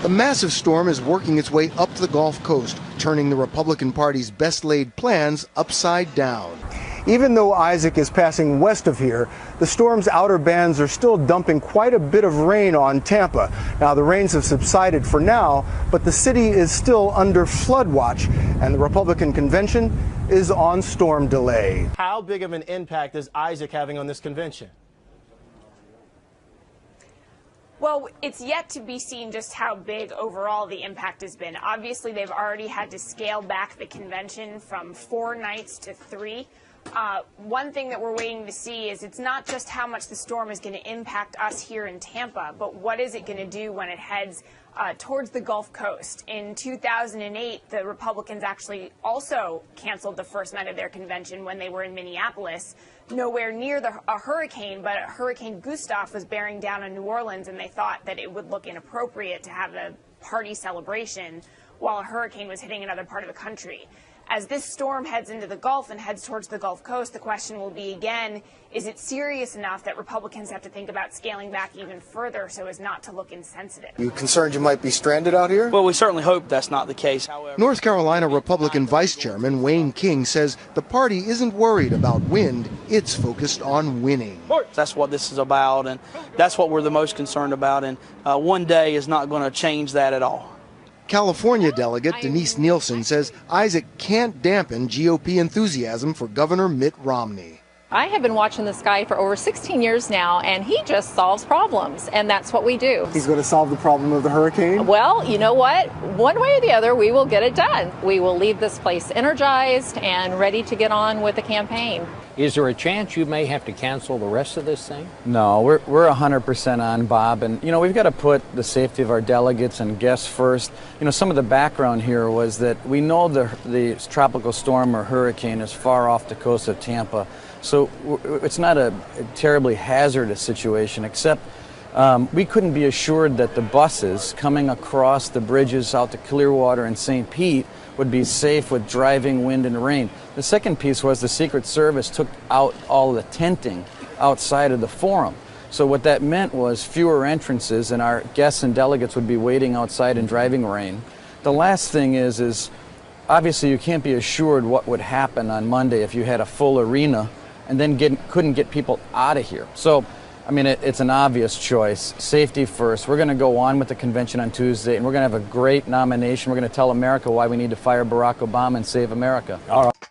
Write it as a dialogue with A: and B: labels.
A: The massive storm is working its way up the Gulf Coast, turning the Republican Party's best-laid plans upside down. Even though Isaac is passing west of here, the storm's outer bands are still dumping quite a bit of rain on Tampa. Now, the rains have subsided for now, but the city is still under flood watch, and the Republican convention is on storm delay.
B: How big of an impact is Isaac having on this convention?
C: Well, it's yet to be seen just how big overall the impact has been. Obviously, they've already had to scale back the convention from 4 nights to 3. One thing that we're waiting to see is it's not just how much the storm is going to impact us here in Tampa, but what is it going to do when it heads towards the Gulf Coast. In 2008, the Republicans actually also canceled the first night of their convention when they were in Minneapolis, nowhere near a hurricane, but Hurricane Gustav was bearing down on New Orleans, and they thought that it would look inappropriate to have a party celebration while a hurricane was hitting another part of the country. As this storm heads into the Gulf and heads towards the Gulf Coast, the question will be again, is it serious enough that Republicans have to think about scaling back even further so as not to look insensitive?
A: You concerned you might be stranded out here?
D: Well, we certainly hope that's not the case. However,
A: North Carolina Republican Vice Chairman Wayne King says the party isn't worried about wind, it's focused on winning.
D: That's what this is about, and that's what we're the most concerned about, and one day is not going to change that at all.
A: California delegate Denise Nielsen says Isaac can't dampen GOP enthusiasm for Governor Mitt Romney.
E: I have been watching this guy for over 16 years now, and he just solves problems, and that's what we do.
A: He's going to solve the problem of the hurricane?
E: Well, you know what? One way or the other, we will get it done. We will leave this place energized and ready to get on with the campaign.
F: Is there a chance you may have to cancel the rest of this thing?
G: No, we're 100% on, Bob. And, we've got to put the safety of our delegates and guests first. Some of the background here was that we know the tropical storm or hurricane is far off the coast of Tampa. So it's not a terribly hazardous situation, except we couldn't be assured that the buses coming across the bridges out to Clearwater and St. Pete would be safe with driving wind and rain. The second piece was the Secret Service took out all the tenting outside of the forum. So what that meant was fewer entrances, and our guests and delegates would be waiting outside in driving rain. The last thing is obviously you can't be assured what would happen on Monday if you had a full arena and then couldn't get people out of here. So, it's an obvious choice. Safety first. We're going to go on with the convention on Tuesday, and we're going to have a great nomination. We're going to tell America why we need to fire Barack Obama and save America.
F: All right.